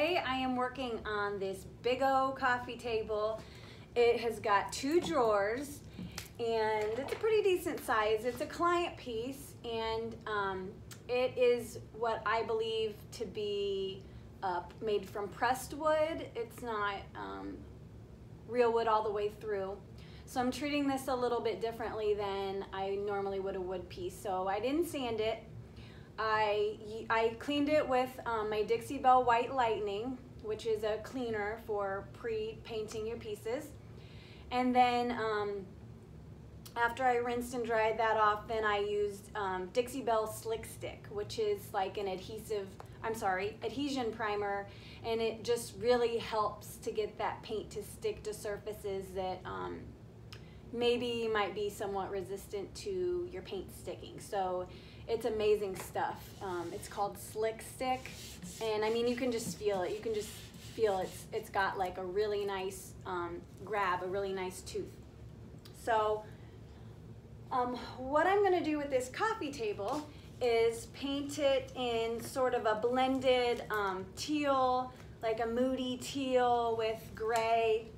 today I am working on this big old coffee table. It has got 2 drawers and it's a pretty decent size. It's a client piece, and it is what I believe to be made from pressed wood. It's not real wood all the way through. So I'm treating this a little bit differently than I normally would a wood piece. So I didn't sand it. I cleaned it with my Dixie Belle White Lightning, which is a cleaner for pre-painting your pieces. And then after I rinsed and dried that off, then I used Dixie Belle Slick Stick, which is like an adhesion primer, and it just really helps to get that paint to stick to surfaces that maybe might be somewhat resistant to your paint sticking. So it's amazing stuff. It's called Slick Stick, and I mean, you can just feel it. You can just feel it's got like a really nice grab, a really nice tooth. So what I'm gonna do with this coffee table is paint it in sort of a blended teal, like a moody teal with gray.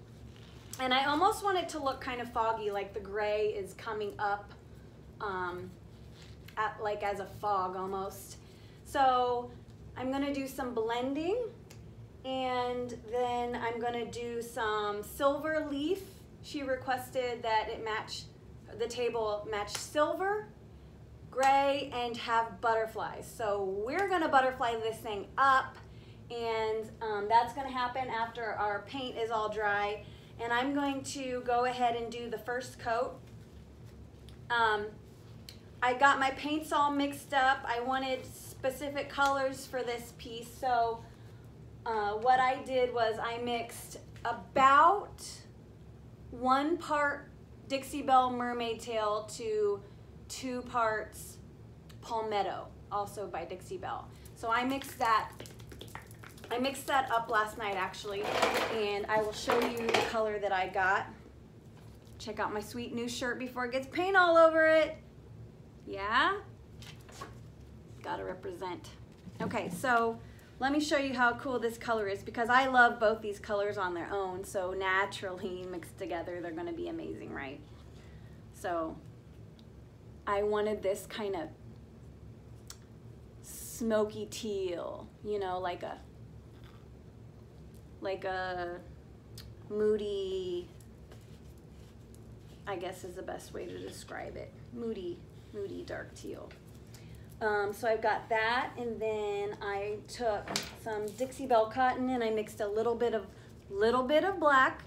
And I almost want it to look kind of foggy, like the gray is coming up like as a fog almost. So I'm gonna do some blending, and then I'm gonna do some silver leaf. She requested that the table match silver, gray, and have butterflies. So we're gonna butterfly this thing up, and that's gonna happen after our paint is all dry. And I'm going to go ahead and do the first coat. I got my paints all mixed up. I wanted specific colors for this piece, so what I did was I mixed about 1 part Dixie Belle Mermaid Tail to 2 parts Palmetto, also by Dixie Belle. So I mixed that up last night actually, and I will show you the color that I got. Check out my sweet new shirt before it gets paint all over it. Yeah? Gotta represent. Okay, so let me show you how cool this color is, because I love both these colors on their own, so naturally mixed together they're gonna be amazing, right? So I wanted this kind of smoky teal, you know, like a moody, I guess is the best way to describe it. Moody dark teal. So I've got that, and then I took some Dixie Belle cotton and I mixed a little bit of black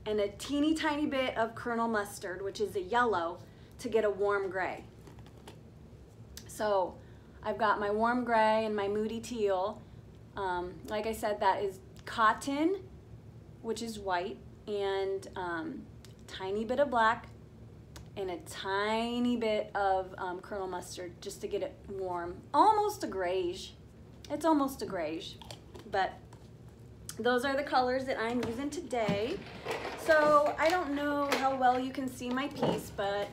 and a teeny tiny bit of Colonel Mustard, which is a yellow, to get a warm gray. So I've got my warm gray and my moody teal. Like I said, that is cotton, which is white, and tiny bit of black and a tiny bit of Colonel Mustard, just to get it warm. Almost a grayish. It's almost a grayish, but those are the colors that I'm using today. So I don't know how well you can see my piece, but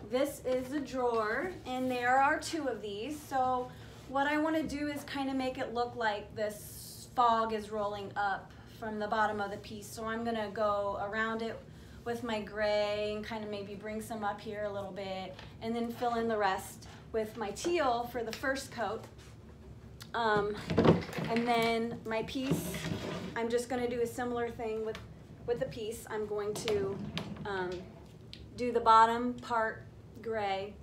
this is the drawer, and there are 2 of these. So what I want to do is kind of make it look like this fog is rolling up from the bottom of the piece. So I'm gonna go around it with my gray and kind of maybe bring some up here a little bit, and then fill in the rest with my teal for the first coat. And then my piece, I'm just gonna do a similar thing with the piece. I'm going to do the bottom part gray,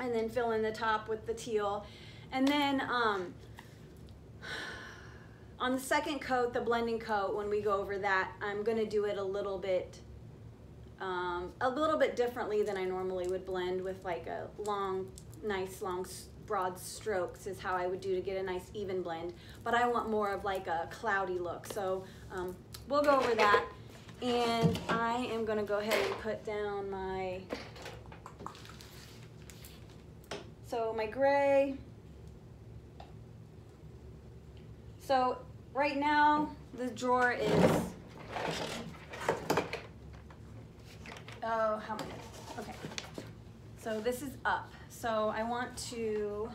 and then fill in the top with the teal. And then on the second coat, the blending coat, when we go over that, I'm gonna do it a little bit differently than I normally would blend, with like a nice long broad strokes is how I would do to get a nice even blend. But I want more of like a cloudy look. So we'll go over that. And I am gonna go ahead and put down my gray. So right now the drawer is, how many? Okay. So this is up. So I want to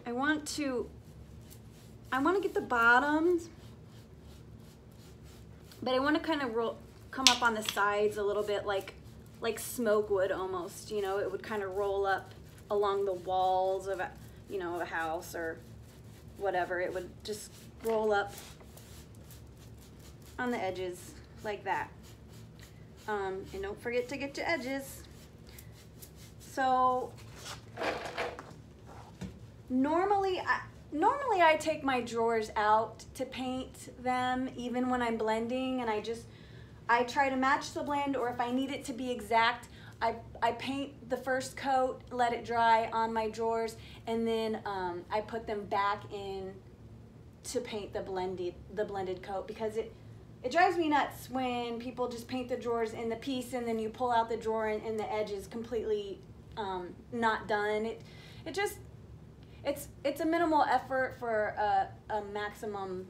I want to get the bottoms, but I want to kind of come up on the sides a little bit like smoke would almost, you know, it would kind of roll up along the walls of a, you know, a house or whatever. It would just roll up on the edges like that. And don't forget to get your edges. So normally I take my drawers out to paint them even when I'm blending, and I try to match the blend, or if I need it to be exact, I paint the first coat, let it dry on my drawers, and then I put them back in to paint the blended coat, because it drives me nuts when people just paint the drawers in the piece and then you pull out the drawer and the edge is completely not done. It's a minimal effort for a maximum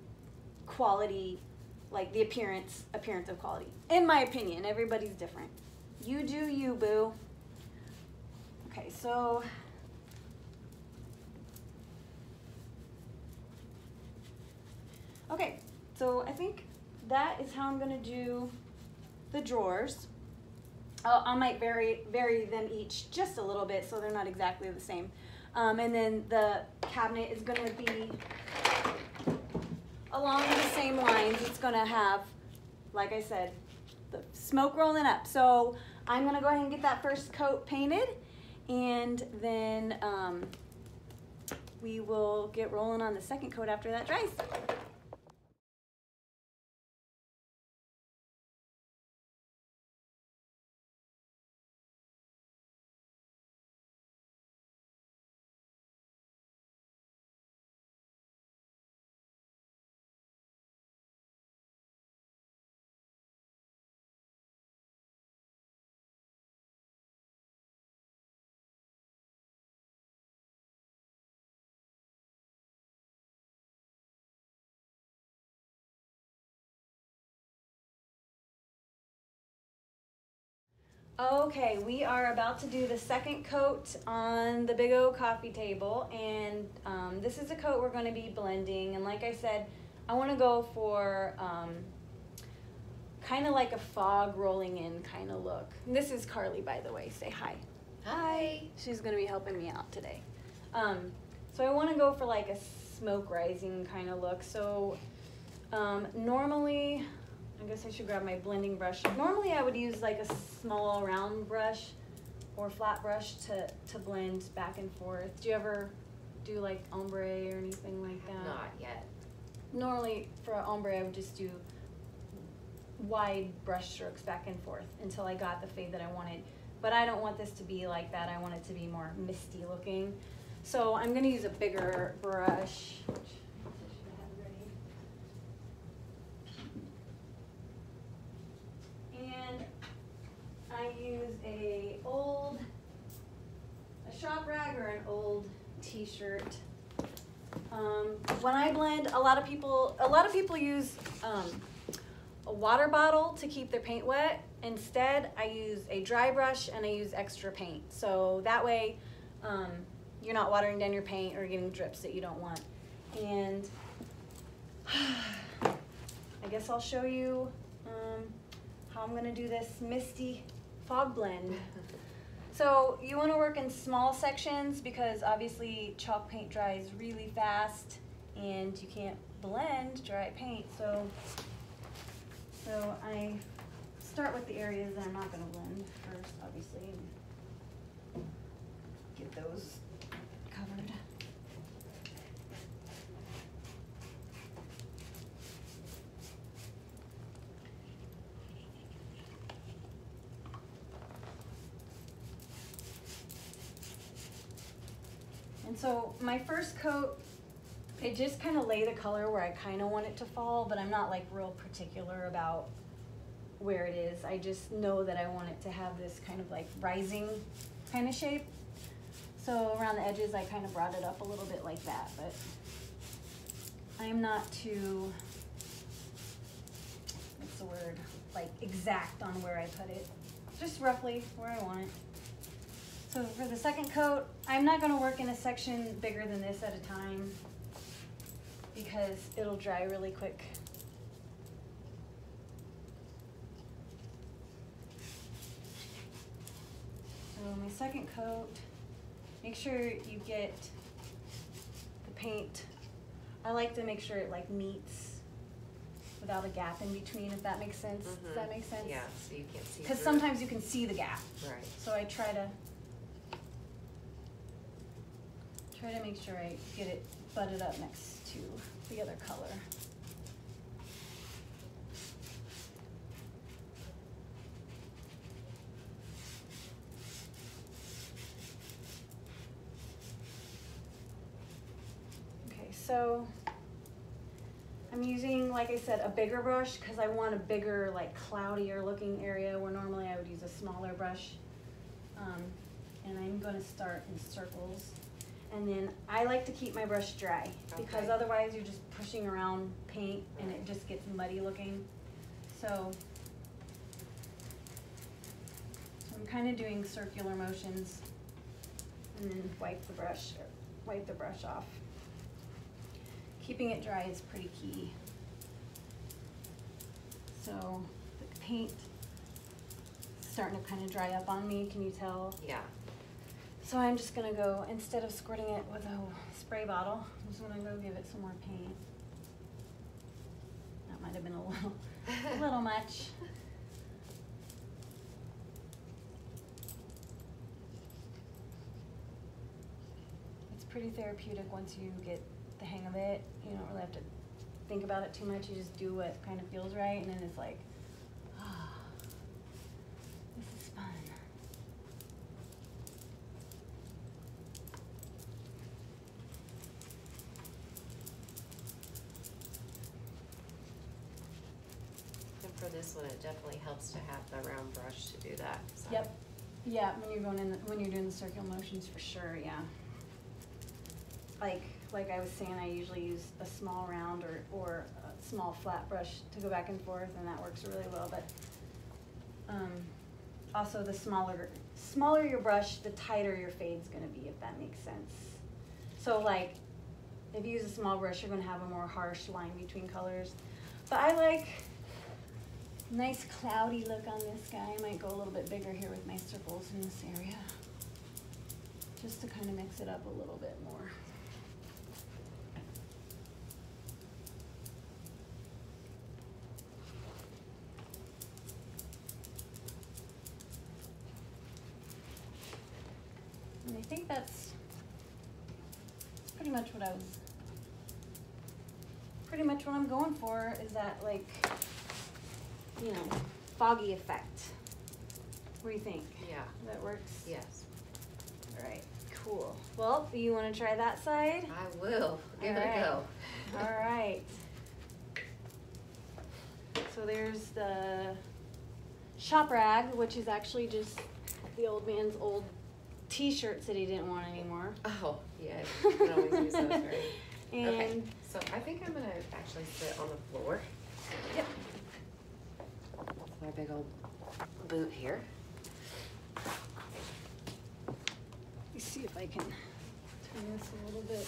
quality, like the appearance of quality. In my opinion, everybody's different. You do you, boo. Okay, so I think that is how I'm gonna do the drawers. I might vary them each just a little bit so they're not exactly the same. And then the cabinet is gonna be along the same lines. It's gonna have, like I said, the smoke rolling up. So I'm gonna go ahead and get that first coat painted, and then we will get rolling on the second coat after that dries. Okay, we are about to do the second coat on the Big O coffee table, and this is a coat we're going to be blending. And like I said, I want to go for kind of like a fog rolling in kind of look. And this is Carly, by the way. Say hi. Hi. She's going to be helping me out today. So I want to go for like a smoke rising kind of look. So normally, I guess I should grab my blending brush. Normally I would use like a small round brush or flat brush to blend back and forth. Do you ever do like ombre or anything like that? Not yet. Normally for ombre I would just do wide brush strokes back and forth until I got the fade that I wanted. But I don't want this to be like that. I want it to be more misty looking. So I'm gonna use a bigger brush. I use a shop rag or an old t-shirt. When I blend, a lot of people use a water bottle to keep their paint wet. Instead, I use a dry brush and I use extra paint. So that way, you're not watering down your paint or getting drips that you don't want. And I guess I'll show you how I'm gonna do this misty fog blend. So you want to work in small sections because obviously chalk paint dries really fast and you can't blend dry paint. So I start with the areas that I'm not going to blend first, obviously, and get those covered. And so my first coat, I just kind of lay the color where I kind of want it to fall, but I'm not like real particular about where it is. I just know that I want it to have this kind of like rising kind of shape. So around the edges I kind of brought it up a little bit like that, but I'm not too, what's the word, like exact on where I put it. Just roughly where I want it. So for the second coat, I'm not going to work in a section bigger than this at a time because it'll dry really quick. So my second coat, make sure you get the paint. I like to make sure it like meets without a gap in between, if that makes sense. Does that make sense? Yeah, so you can't see. Because sometimes you can see the gap. Right. So I try to make sure I get it butted up next to the other color. Okay, so I'm using, like I said, a bigger brush because I want a bigger, like cloudier looking area where normally I would use a smaller brush. And I'm going to start in circles. And then I like to keep my brush dry because otherwise you're just pushing around paint and it just gets muddy looking. So I'm kind of doing circular motions and then wipe the brush off. Keeping it dry is pretty key. So the paint is starting to kind of dry up on me, can you tell? Yeah. So I'm just gonna go, instead of squirting it with a spray bottle, I'm just gonna go give it some more paint. That might have been a little much. It's pretty therapeutic once you get the hang of it. You don't really have to think about it too much. You just do what kind of feels right, and then it's like, ah, this is fun. And for this one, it definitely helps to have the round brush to do that. So. Yep. Yeah, when you're doing the circular motions, for sure. Yeah. Like I was saying, I usually use a small round or a small flat brush to go back and forth, and that works really well. But also, the smaller your brush, the tighter your fade's going to be, if that makes sense. So like, if you use a small brush, you're going to have a more harsh line between colors. But I like nice cloudy look on this guy. I might go a little bit bigger here with my circles in this area, just to kind of mix it up a little bit more. And I think that's pretty much what I'm going for, is that, like, you know, foggy effect. What do you think? Yeah. That works? Yes. All right, cool. Well, do you want to try that side? I will. Give it a go. All right. So there's the shop rag, which is actually just the old man's old t-shirts that he didn't want anymore. Oh, yeah. You can always use those, right? And okay, so I think I'm going to actually sit on the floor. Yep. With my big old boot here. Let me see if I can turn this a little bit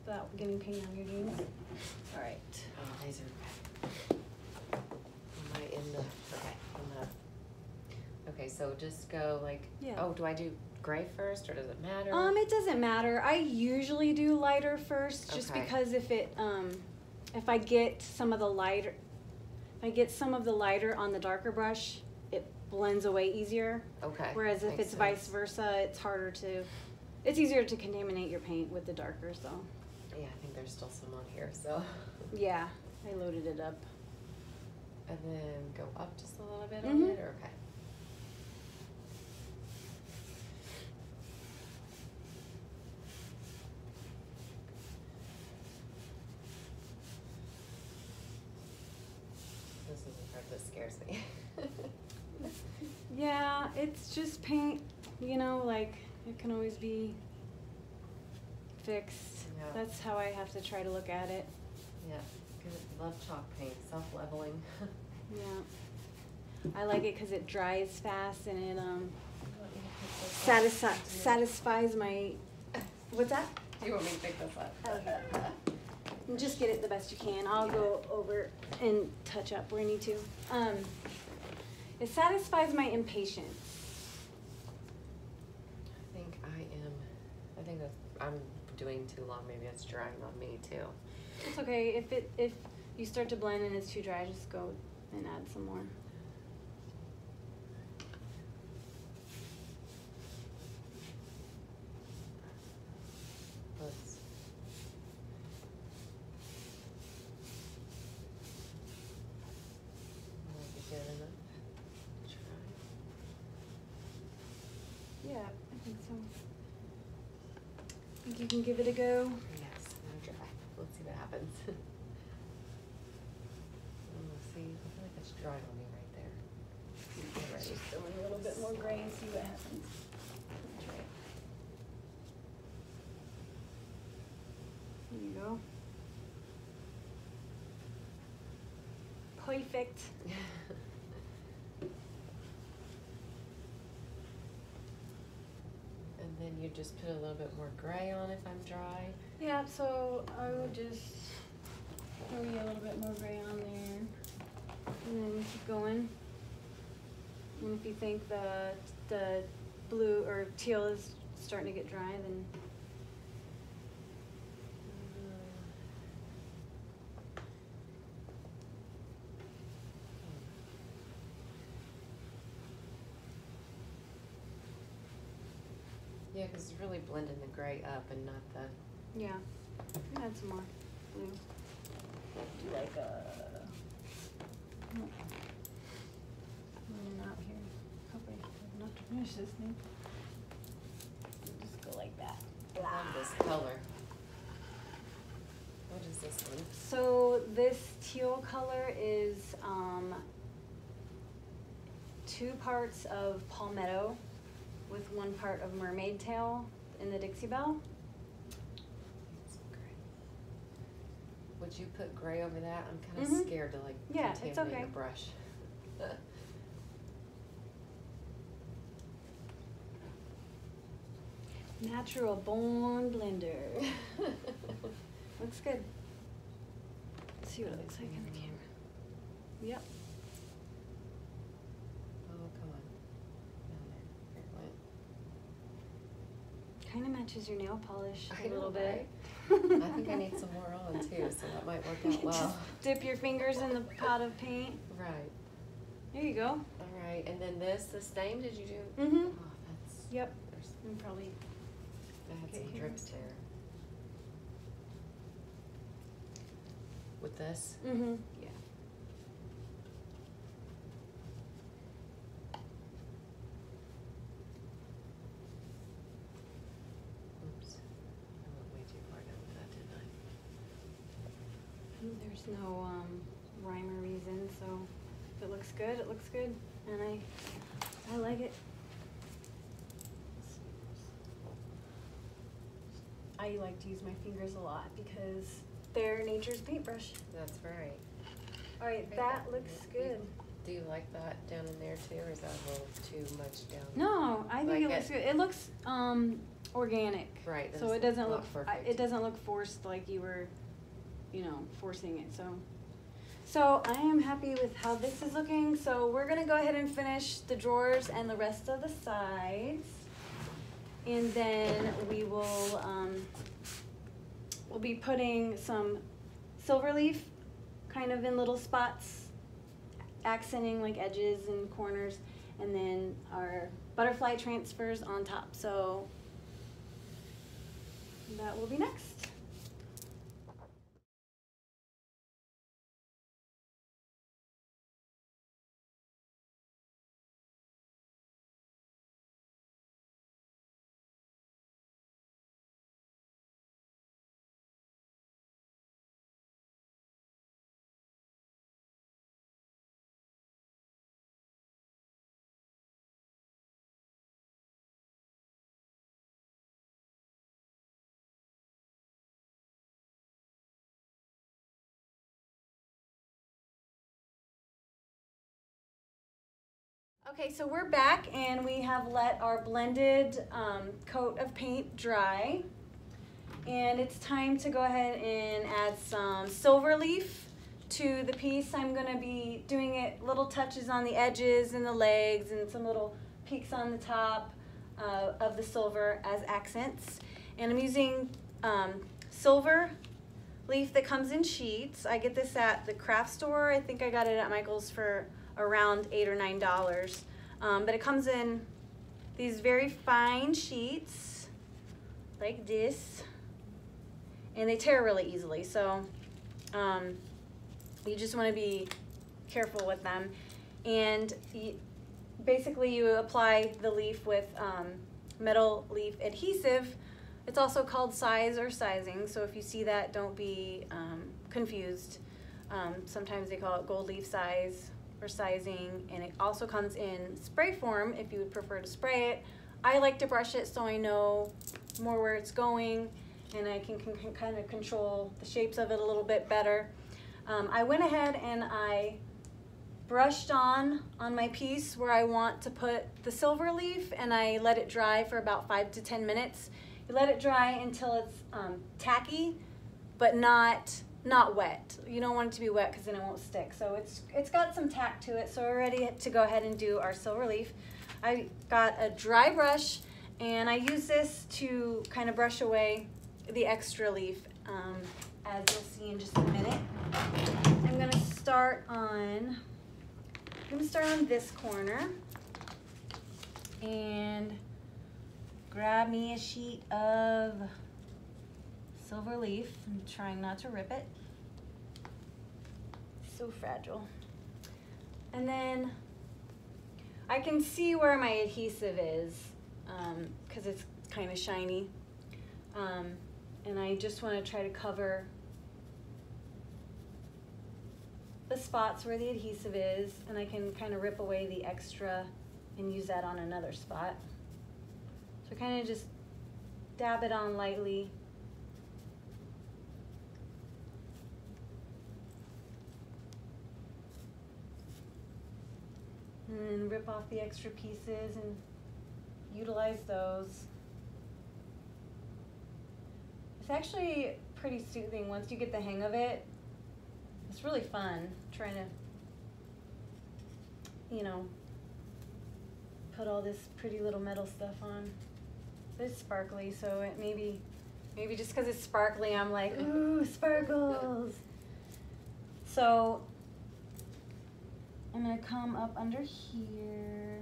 without getting paint on your jeans. All right. Oh, these are... Am I in the... Okay, okay, so just go like... Yeah. Oh, do I do gray first, or does it matter? It doesn't matter. I usually do lighter first, just because if I get some of the lighter, on the darker brush, it blends away easier. Okay. Whereas if it's vice versa, it's easier to contaminate your paint with the darker, so. Yeah, I think there's still some on here, so. Yeah, I loaded it up. And then go up just a little bit on it, or okay. This is the part that scares me. Yeah, it's just paint, you know, like, it can always be fixed. Yeah. That's how I have to try to look at it. Yeah, love chalk paint, self-leveling. Yeah. I like it because it dries fast and it satisfies my. What's that? Do you want me to pick this up? Okay. And just get it the best you can. I'll go over and touch up where I need to. It satisfies my impatience. I think I'm doing too long. Maybe it's drying on me too. It's okay. If you start to blend and it's too dry, just go and add some more. Yeah, I think so. Think you can give it a go? Yes, I'm gonna try. Let's see what happens. Let's see. I feel like it's dry on me right there. Let's just throw in a little bit more gray and see what happens. That's right. There you go. Perfect. And then you just put a little bit more gray on if I'm dry. Yeah, so I would just throw you a little bit more gray on there. And then keep going. And if you think the blue or teal is starting to get dry, then yeah, because it's really blending the gray up and not the. yeah, add some more blue. Do like a. Not here. Hope I have enough to finish this thing. Just go like that. I love this color. What is this one? So this teal color is 2 parts of palmetto with 1 part of mermaid tail in the Dixie Belle. Would you put gray over that? I'm kind of scared to like contaminate it's okay. a brush. Natural born blender. Looks good. Let's see what it looks like on the camera. Yep. Oh, come on. Down there. Here it went. Kind of matches your nail polish a little bit. Right? I think I need some more on too, so that might work out well. Just dip your fingers in the pot of paint. Right. There you go. All right, and then the stain, did you do? Mm-hmm. Oh, that's. Yep. And probably. I had Okay, some here. drips there. With this? Mm-hmm. Yeah. Oops. I went way too far down with that, didn't I? There's no rhyme or reason, so if it looks good, it looks good, and I like it. I like to use my fingers a lot because they're nature's paintbrush. That's right. All right, that looks good. Do you like that down in there too, or is that a little too much down? No, I think it looks good. It looks organic. Right. So it doesn't look perfect. it doesn't look forced like you were, forcing it. So I am happy with how this is looking. So we're gonna go ahead and finish the drawers and the rest of the sides, and then we will we'll be putting some silver leaf kind of in little spots, accenting like edges and corners, and then our butterfly transfers on top. So that will be next. Okay, so we're back and we have let our blended coat of paint dry. And it's time to go ahead and add some silver leaf to the piece. I'm going to be doing it little touches on the edges and the legs and some little peaks on the top of the silver as accents. And I'm using silver leaf that comes in sheets. I get this at the craft store. I think I got it at Michael's for around $8 or $9. But it comes in these very fine sheets like this. And they tear really easily, so you just want to be careful with them. And basically you apply the leaf with metal leaf adhesive. It's also called size or sizing, so if you see that, don't be confused. Sometimes they call it gold leaf size or sizing, and it also comes in spray form if you would prefer to spray it. I like to brush it so I know more where it's going, and I can kind of control the shapes of it a little bit better. I went ahead and I brushed on my piece where I want to put the silver leaf, and I let it dry for about 5 to 10 minutes. You let it dry until it's tacky, but not wet. You don't want it to be wet because then it won't stick. So it's got some tack to it, so we're ready to go ahead and do our silver leaf. I got a dry brush, and I use this to kind of brush away the extra leaf, as you'll see in just a minute. I'm gonna start on this corner and grab me a sheet of silver leaf. I'm trying not to rip it. So fragile. And then I can see where my adhesive is because it's kind of shiny. And I just want to try to cover the spots where the adhesive is, and I can kind of rip away the extra and use that on another spot. So kind of just dab it on lightly. And then rip off the extra pieces and utilize those. It's actually pretty soothing once you get the hang of it. It's really fun trying to, you know, put all this pretty little metal stuff on. But it's sparkly, so it maybe just because it's sparkly, I'm like, ooh, sparkles. So I'm gonna come up under here,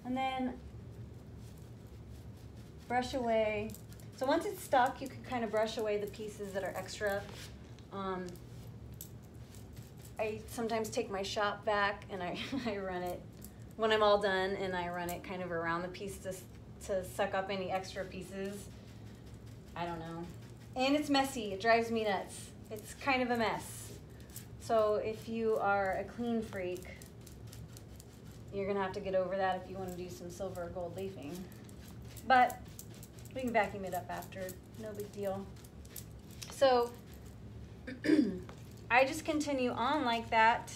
and then brush away. So once it's stuck, you can kind of brush away the pieces that are extra. I sometimes take my shop vac and I run it when I'm all done, and I run it kind of around the piece to suck up any extra pieces. I don't know. And it's messy. It drives me nuts. It's kind of a mess. So if you are a clean freak, you're gonna have to get over that if you want to do some silver or gold leafing. But we can vacuum it up after, no big deal. So I just continue on like that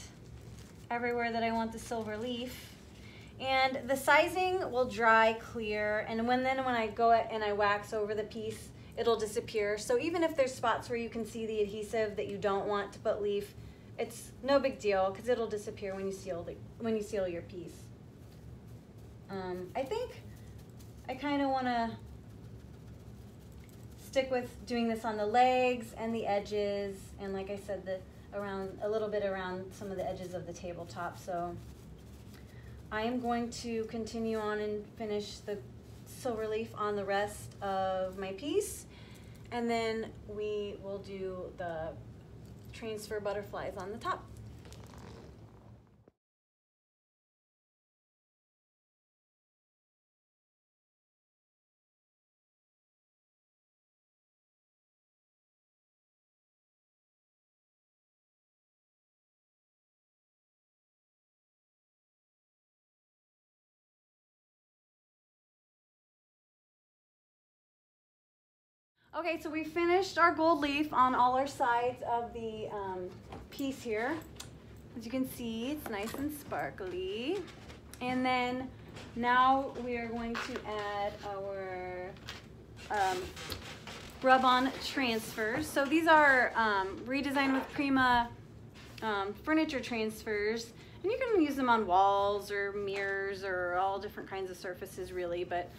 everywhere that I want the silver leaf. And the sizing will dry clear, and when I go and I wax over the piece, it'll disappear. So even if there's spots where you can see the adhesive that you don't want to put leaf, it's no big deal because it'll disappear when you seal your piece. I think I kind of want to stick with doing this on the legs and the edges, and like I said, a little bit around some of the edges of the tabletop. So I am going to continue on and finish the silver leaf on the rest of my piece, and then we will do the transfer butterflies on the top. Okay, so we finished our gold leaf on all our sides of the piece here. As you can see, it's nice and sparkly. And then now we are going to add our rub-on transfers. So these are redesigned with Prima furniture transfers. And you can use them on walls or mirrors or all different kinds of surfaces really, but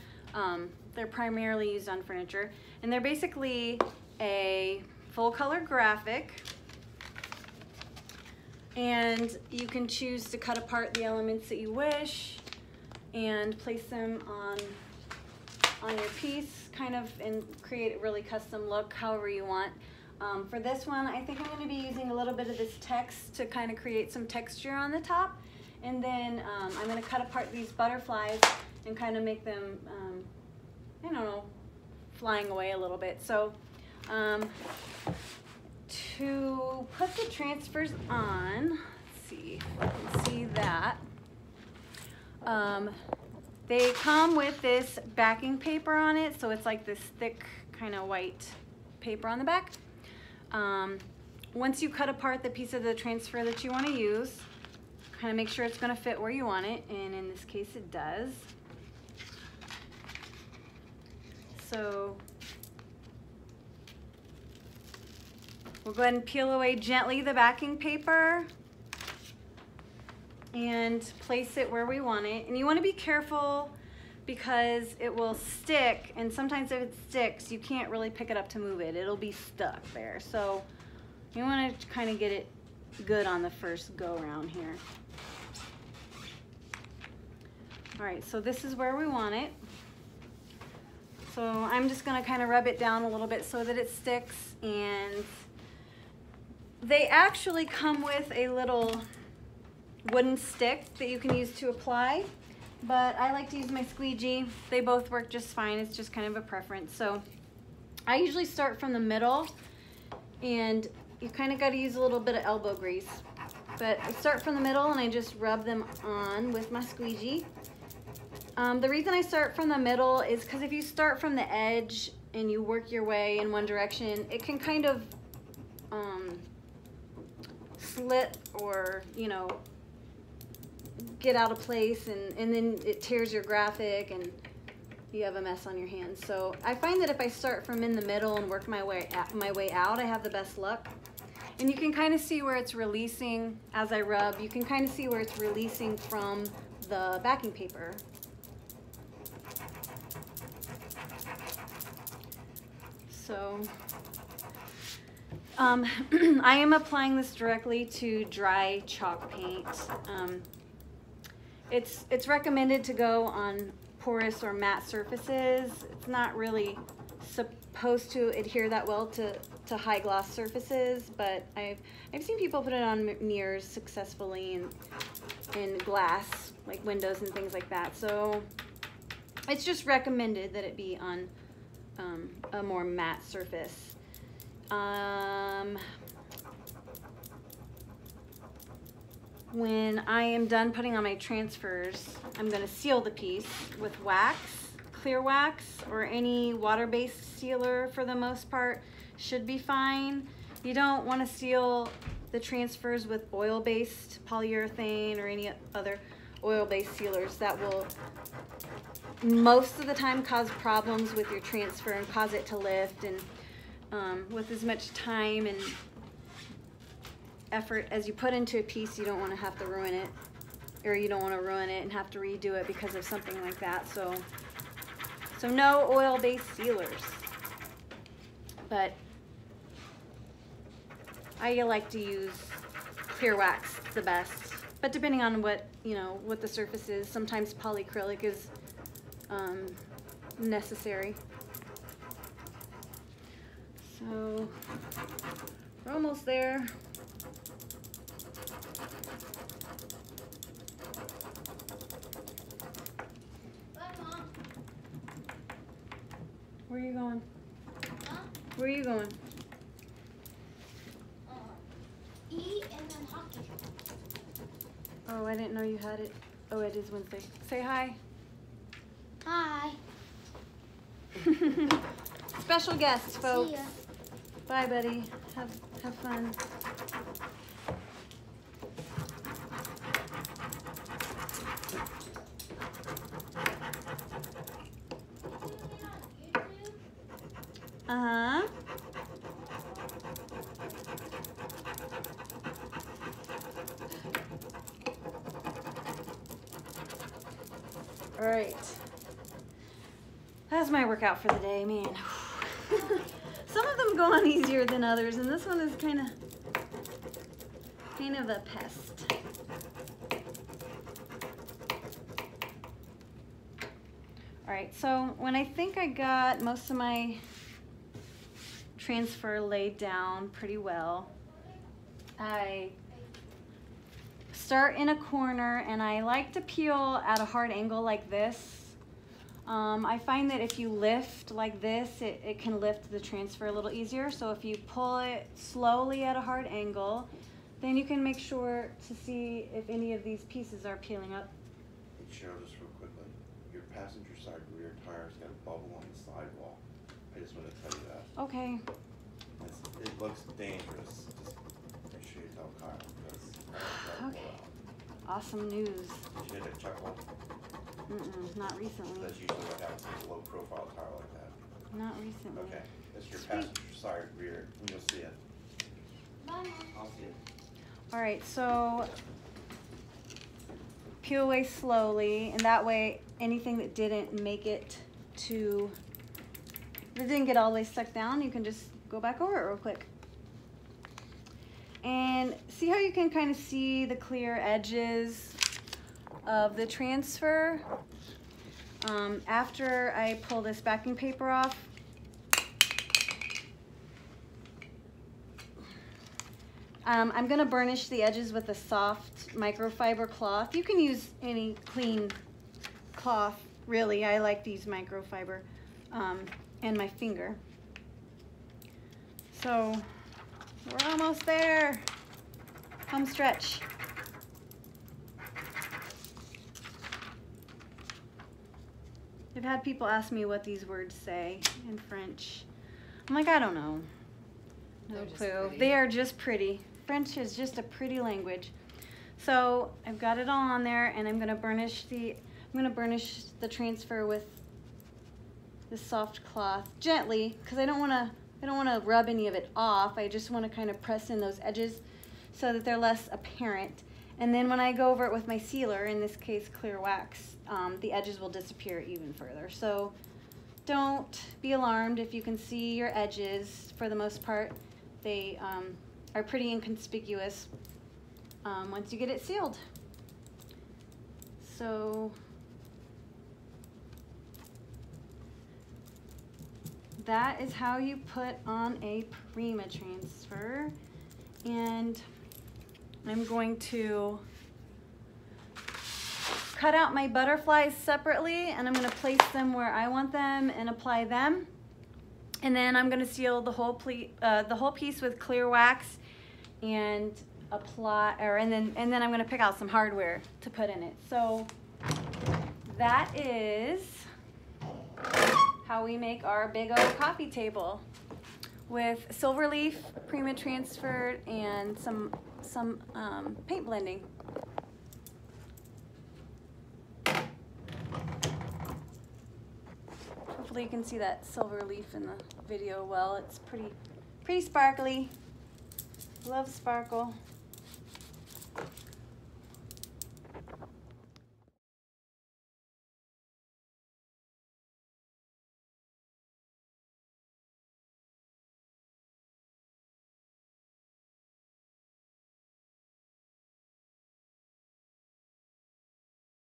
they're primarily used on furniture. And they're basically a full color graphic. And you can choose to cut apart the elements that you wish and place them on your piece kind of and create a really custom look however you want. For this one, I think I'm going to be using a little bit of this text to kind of create some texture on the top. And then I'm going to cut apart these butterflies and kind of make them, I don't know, flying away a little bit. So to put the transfers on, let's see if I can see that. They come with this backing paper on it, so it's like this thick kind of white paper on the back. Once you cut apart the piece of the transfer that you want to use, kind of make sure it's going to fit where you want it, and in this case it does. So we'll go ahead and peel away gently the backing paper and place it where we want it. And you want to be careful because it will stick, and sometimes if it sticks, you can't really pick it up to move it. It'll be stuck there. So you want to kind of get it good on the first go around here. All right, so this is where we want it. So I'm just going to kind of rub it down a little bit so that it sticks, and they actually come with a little wooden stick that you can use to apply, but I like to use my squeegee. They both work just fine. It's just kind of a preference. So I usually start from the middle, and you kind of got to use a little bit of elbow grease. But I start from the middle and I just rub them on with my squeegee. The reason I start from the middle is because if you start from the edge and you work your way in one direction, it can kind of slit or, you know, get out of place, and then it tears your graphic and you have a mess on your hands. So I find that if I start from in the middle and work my way out, I have the best luck. And you can kind of see where it's releasing as I rub. You can kind of see where it's releasing from the backing paper. So I am applying this directly to dry chalk paint. It's recommended to go on porous or matte surfaces. It's not really supposed to adhere that well to high gloss surfaces, but I've seen people put it on mirrors successfully and glass, like windows and things like that. So it's just recommended that it be on a more matte surface. When I am done putting on my transfers, I'm going to seal the piece with wax, clear wax, or any water-based sealer for the most part should be fine. You don't want to seal the transfers with oil-based polyurethane or any other oil-based sealers. That will most of the time cause problems with your transfer and cause it to lift, and with as much time and effort as you put into a piece, you don't want to have to ruin it, or you don't want to ruin it and have to redo it because of something like that. So no oil-based sealers, but I like to use clear wax the best. But depending on what the surface is, sometimes polyacrylic is necessary. So we're almost there. Where are you going? Huh? Where are you going? Eat and then hockey. Oh, I didn't know you had it. Oh, it is Wednesday. Say hi. Hi. Special guest, folks. See ya. Bye, buddy. Have fun. Uh-huh. All right. That's my workout for the day, man. Some of them go on easier than others, and this one is kind of a pest. All right, so when I think I got most of my transfer laid down pretty well, I start in a corner, and I like to peel at a hard angle like this. I find that if you lift like this, it can lift the transfer a little easier. So if you pull it slowly at a hard angle, then you can make sure to see if any of these pieces are peeling up. Hey, Cheryl, just real quickly, your passenger side rear tire's got a bubble on the sidewall. I just want to tell you that. Okay. It looks dangerous. Just make sure you tell Kyle, because I Okay. Awesome news. Did you hit a chuckle? Not recently. That's usually what happens with a low profile tire like that. Not recently. Okay, that's your Sweet. passenger side rear, and you'll see it. Bye. I'll see it. All right, so peel away slowly, and that way anything that didn't make it to, that didn't get all the way stuck down, you can just go back over it real quick. And see how you can kind of see the clear edges of the transfer? After I pull this backing paper off, I'm gonna burnish the edges with a soft microfiber cloth. You can use any clean cloth, really. I like to use microfiber, and my finger. So we're almost there. Home stretch. I've had people ask me what these words say in French. I'm like, I don't know. No They're just clue. pretty. They are just pretty. French is just a pretty language. So I've got it all on there, and I'm gonna burnish the transfer with this soft cloth gently, because I don't wanna rub any of it off. I just wanna kind of press in those edges so that they're less apparent. And then when I go over it with my sealer, in this case clear wax, the edges will disappear even further. So don't be alarmed if you can see your edges. For the most part, they are pretty inconspicuous once you get it sealed. So that is how you put on a Prima transfer. And I'm going to cut out my butterflies separately, and I'm going to place them where I want them and apply them. And then I'm going to seal the whole piece with clear wax and apply, and then I'm going to pick out some hardware to put in it. So that is how we make our big old coffee table with silver leaf, Prima transferred, and some paint blending. Hopefully you can see that silver leaf in the video well. It's pretty sparkly. Love sparkle.